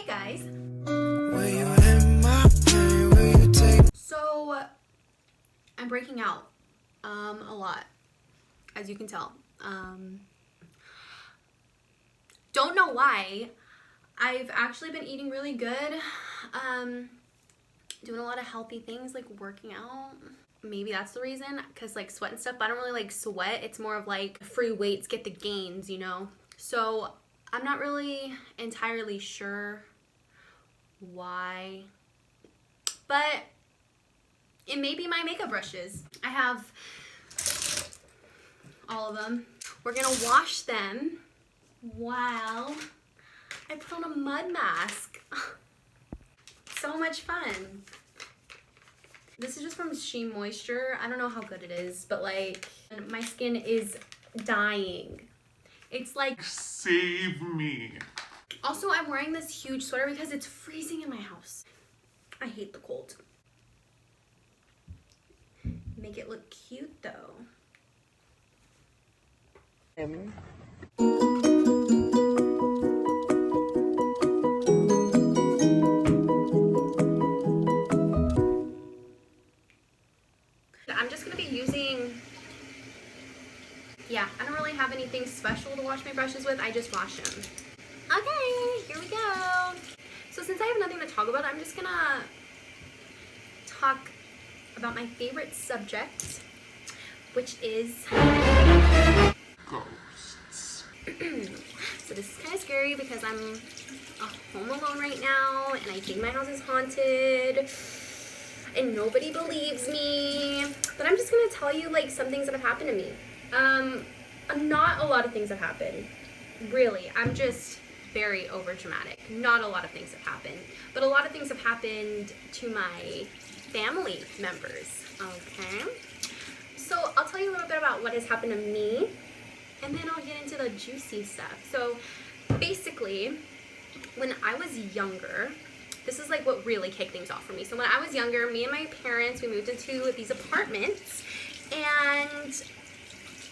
Hey guys. So I'm breaking out a lot, as you can tell. Don't know why. I've actually been eating really good, doing a lot of healthy things like working out. Maybe that's the reason, because like sweat and stuff, but I don't really like sweat. It's more of like free weights get the gains, you know? So I'm not really entirely sure why, but it may be my makeup brushes. I have all of them. We're gonna wash them while I put on a mud mask. So much fun. This is just from Sheen Moisture. I don't know how good it is, but like my skin is dying. It's like, save me. Also, I'm wearing this huge sweater because it's freezing in my house. I hate the cold. Make it look cute though. I'm just gonna be using, yeah, I don't really have anything special to wash my brushes with. I just wash them. Okay, here we go. So since I have nothing to talk about, I'm just gonna talk about my favorite subject, which is Ghosts. So this is kind of scary because I'm home alone right now and I think my house is haunted and nobody believes me. But I'm just gonna tell you like some things that have happened to me. Not a lot of things have happened. Really, I'm just very over dramatic. Not a lot of things have happened, but a lot of things have happened to my family members. Okay, so I'll tell you a little bit about what has happened to me, and then I'll get into the juicy stuff. So basically, when I was younger, this is like what really kicked things off for me. So when I was younger, me and my parents, we moved into these apartments, and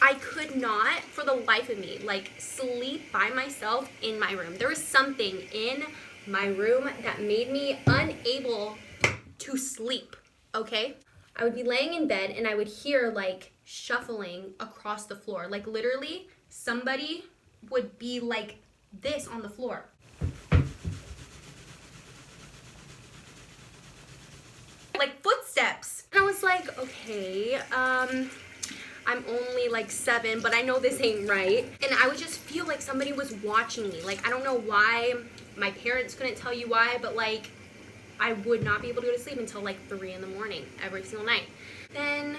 I could not, for the life of me, like sleep by myself in my room. There was something in my room that made me unable to sleep, okay? I would be laying in bed and I would hear like shuffling across the floor. Like literally somebody would be like this on the floor. Like footsteps. And I was like, okay, I'm only like 7, but I know this ain't right. And I would just feel like somebody was watching me. Like, I don't know why. My parents couldn't tell you why, but like, I would not be able to go to sleep until like 3 in the morning every single night. Then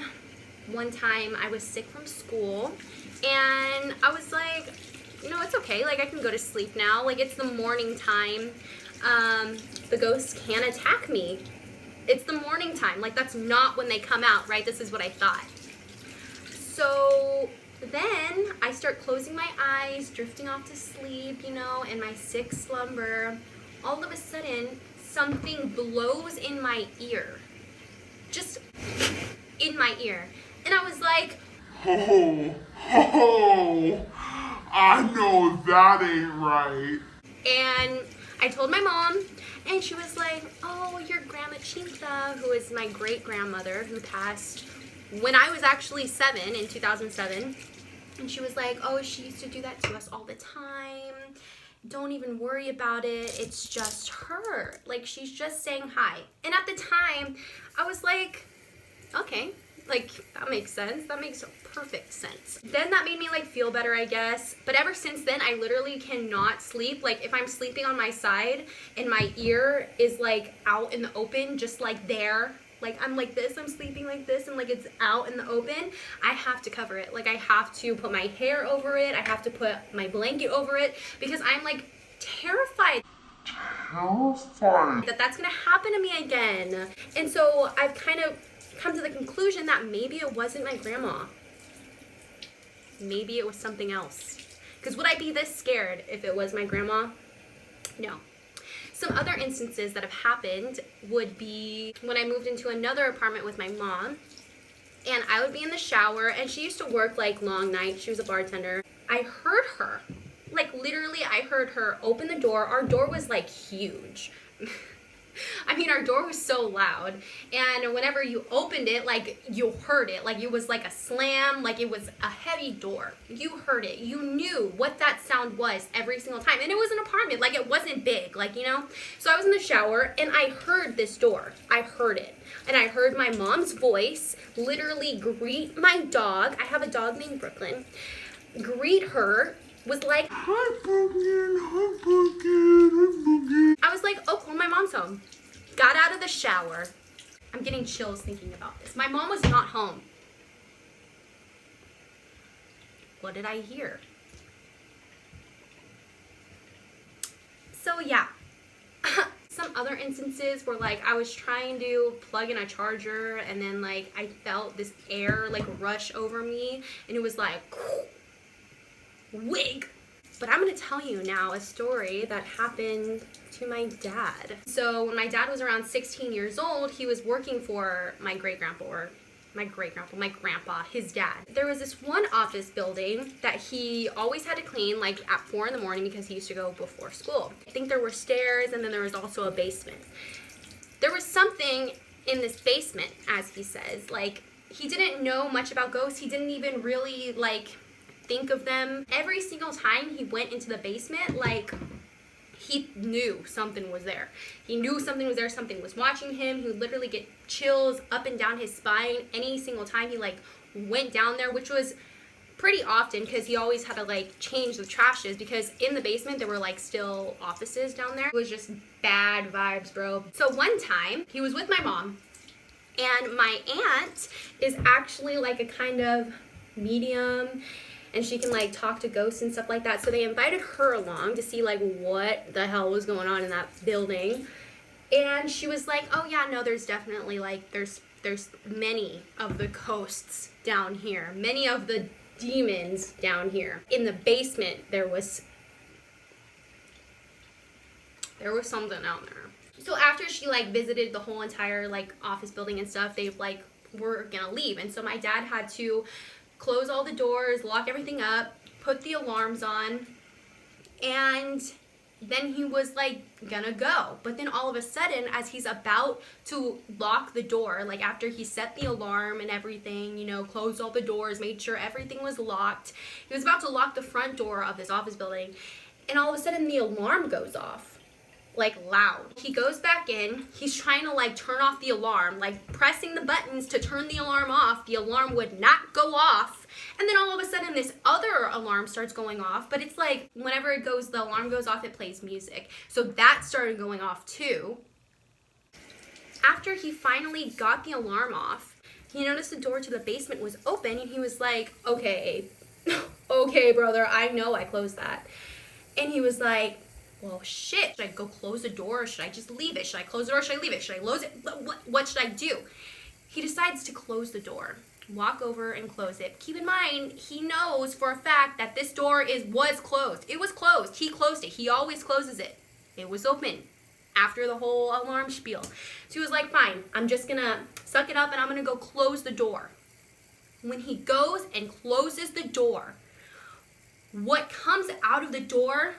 one time I was sick from school and I was like, you know, it's okay. Like I can go to sleep now. Like it's the morning time. The ghosts can't attack me. It's the morning time. Like that's not when they come out, right? This is what I thought. So then I start closing my eyes, drifting off to sleep, you know, in my sick slumber. All of a sudden, something blows in my ear. Just in my ear. And I was like, Ho, ho, I know that ain't right. and I told my mom, and she was like, oh, your grandma Chinta, who is my great-grandmother, who passed when I was actually 7 in 2007. And she was like, oh, she used to do that to us all the time. Don't even worry about it. It's just her. Like, she's just saying hi. And at the time, I was like, okay, like, that makes sense. That makes perfect sense. Then that made me, like, feel better, I guess. But ever since then, I literally cannot sleep. Like, if I'm sleeping on my side and my ear is, like, out in the open, just, like, there, like I'm like this, I'm sleeping like this, and like it's out in the open, I have to cover it. Like I have to put my hair over it, I have to put my blanket over it, because I'm like terrified that that's gonna happen to me again. And so I've kind of come to the conclusion that maybe it wasn't my grandma. Maybe it was something else. Because would I be this scared if it was my grandma? No. Some other instances that have happened would be when I moved into another apartment with my mom, and I would be in the shower, and she used to work like long nights. She was a bartender. I heard her Like literally I heard her open the door. Our door was like huge. I mean, our door was so loud, and whenever you opened it, like, you heard it. Like, it was like a slam, like it was a heavy door. You heard it. You knew what that sound was every single time. And it was an apartment. Like, it wasn't big, like, you know? So I was in the shower, and I heard this door. I heard it. And I heard my mom's voice literally greet my dog. I have a dog named Brooklyn. Greet her. Was like, Hi, Brooklyn. Hi, Brooklyn. Hi, Brooklyn. I was like, oh, cool, my mom's home. Got out of the shower. I'm getting chills thinking about this. My mom was not home. What did I hear? So yeah. Some other instances where like I was trying to plug in a charger and then like I felt this air like rush over me and it was like wig. But I'm gonna tell you now a story that happened to my dad. So when my dad was around 16 years old, he was working for my grandpa, his dad. There was this one office building that he always had to clean like at 4 in the morning because he used to go before school. I think there were stairs and then there was also a basement. There was something in this basement, as he says, like he didn't know much about ghosts. He didn't even really like think of them. Every single time he went into the basement, like he knew something was there. He knew something was there, something was watching him. He would literally get chills up and down his spine any single time he like went down there, which was pretty often because he always had to like change the trashes because in the basement there were like still offices down there. It was just bad vibes, bro. So one time he was with my mom and my aunt is actually like a kind of medium and she can like talk to ghosts and stuff like that. So they invited her along to see like what the hell was going on in that building. And she was like, oh yeah, no, there's definitely like, there's many of the ghosts down here. Many of the demons down here. In the basement, there was something out there. So after she like visited the whole entire like office building and stuff, they like were gonna leave. And so my dad had to close all the doors, lock everything up, put the alarms on, and then he was like gonna go. But then all of a sudden, as he's about to lock the door, like after he set the alarm and everything, you know, closed all the doors, made sure everything was locked, he was about to lock the front door of this office building, and all of a sudden the alarm goes off. Like loud. He goes back in, he's trying to like turn off the alarm, like pressing the buttons to turn the alarm off. The alarm would not go off. And then all of a sudden this other alarm starts going off, but it's like whenever the alarm goes off, it plays music. So that started going off too. After he finally got the alarm off, he noticed the door to the basement was open and he was like, okay, okay, brother, I know I closed that. And he was like, well, shit, should I go close the door or should I just leave it? Should I close the door or should I leave it? Should I close it? What should I do? He decides to close the door, walk over and close it. Keep in mind, he knows for a fact that this door was closed. It was closed. He closed it. He always closes it. It was open after the whole alarm spiel. So he was like, fine, I'm just gonna suck it up and I'm gonna go close the door. When he goes and closes the door, what comes out of the door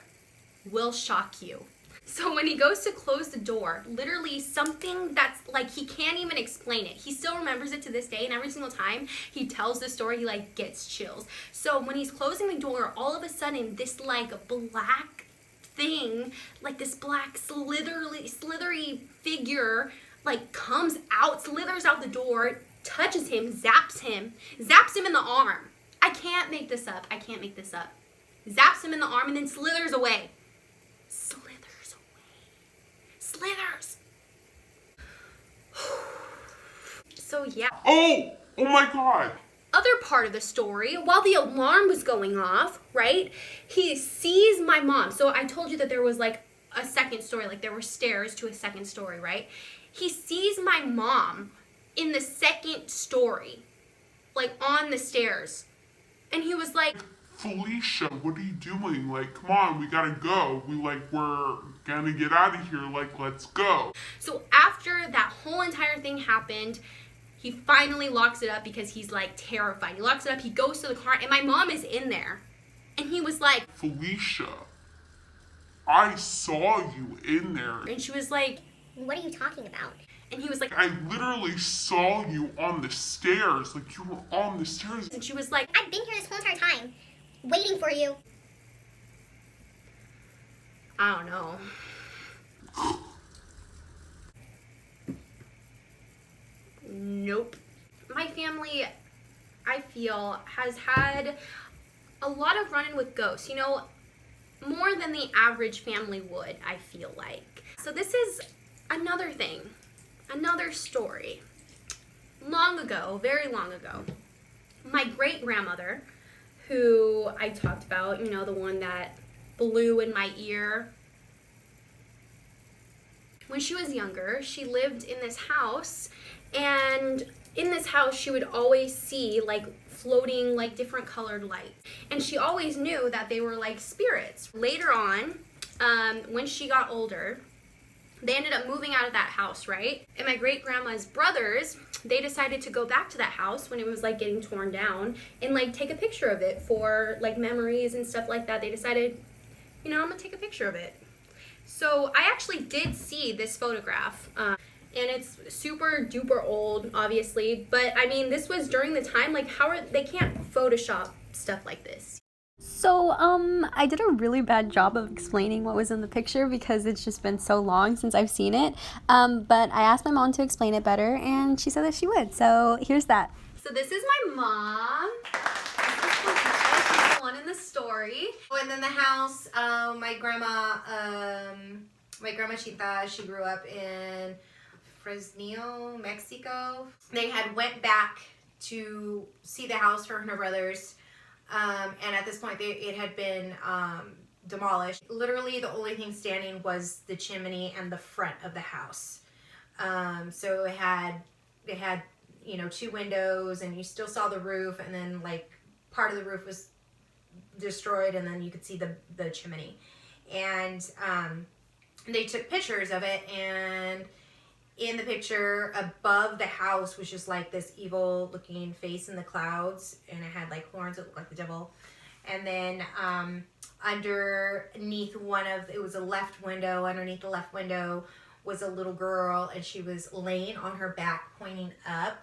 will shock you. So when he goes to close the door, literally something that's like he can't even explain it. He still remembers it to this day, and every single time he tells this story, he like gets chills. So when he's closing the door, all of a sudden this like black thing, like this black slithery figure like comes out, slithers out the door, touches him, zaps him in the arm. I can't make this up. Zaps him in the arm and then slithers away. Slithers. So yeah. Oh my God. Other part of the story, while the alarm was going off, right, he sees my mom. So I told you that there was like a second story, like there were stairs to a second story, right? He sees my mom in the second story, like on the stairs. And he was like, Felicia, what are you doing? Like, come on, we gotta go. We're gonna get out of here. Like, let's go. So after that whole entire thing happened, he finally locks it up because he's like terrified. He locks it up, he goes to the car, and my mom is in there. And he was like, Felicia, I saw you in there. and she was like, what are you talking about? and he was like, I literally saw you on the stairs. Like, you were on the stairs. and she was like, I've been here this whole entire time, waiting for you. I don't know. Nope. My family, I feel, has had a lot of run-in with ghosts. You know, more than the average family would, I feel like. So this is another thing, another story. Long ago, very long ago, my great-grandmother, who I talked about, you know, the one that blew in my ear. When she was younger, she lived in this house, and in this house she would always see like floating like different colored lights, and she always knew that they were like spirits. Later on, when she got older, they ended up moving out of that house, right? And my great-grandma's brothers, they decided to go back to that house when it was like getting torn down and like take a picture of it for like memories and stuff like that. They decided, you know, I'm gonna take a picture of it. So I actually did see this photograph, and it's super duper old, obviously, but I mean, this was during the time, like, they can't Photoshop stuff like this. So, I did a really bad job of explaining what was in the picture because it's just been so long since I've seen it. But I asked my mom to explain it better, and she said that she would. So, here's that. So this is my mom. She's the one in the story. And then the house, my grandma Chita, she grew up in Fresnillo, Mexico. They had went back to see the house, her and her brothers. And at this point, it had been demolished. Literally, the only thing standing was the chimney and the front of the house. So it had, you know, 2 windows, and you still saw the roof, and then like part of the roof was destroyed, and then you could see the chimney. And they took pictures of it, and in the picture above the house was just like this evil looking face in the clouds, and it had like horns that looked like the devil. And then underneath it was a left window, underneath the left window was a little girl, and she was laying on her back pointing up,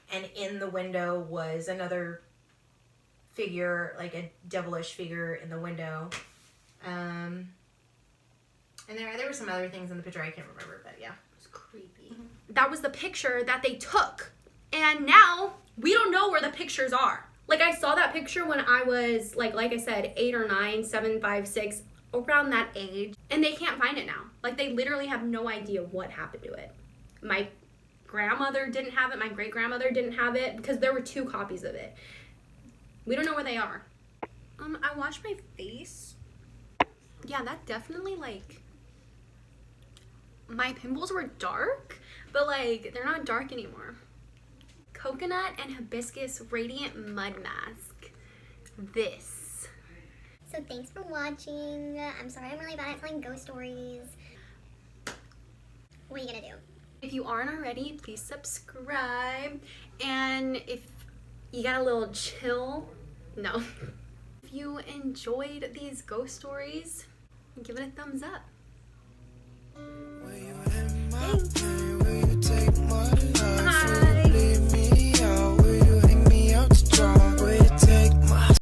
and in the window was another figure, like a devilish figure in the window. And there were some other things in the picture I can't remember, but yeah, it was creepy. That was the picture that they took. And now we don't know where the pictures are. Like, I saw that picture when I was like I said, 8 or 9, 7, 5, 6, around that age. And they can't find it now. Like, they literally have no idea what happened to it. My grandmother didn't have it. My great-grandmother didn't have it because there were 2 copies of it. We don't know where they are. I washed my face. Yeah, that definitely, like, my pimples were dark, but like, they're not dark anymore. Coconut and hibiscus radiant mud mask. This. So thanks for watching. I'm sorry I'm really bad at telling ghost stories. What are you gonna do? If you aren't already, please subscribe. And if you got a little chill, no. If you enjoyed these ghost stories, give it a thumbs up. Hi.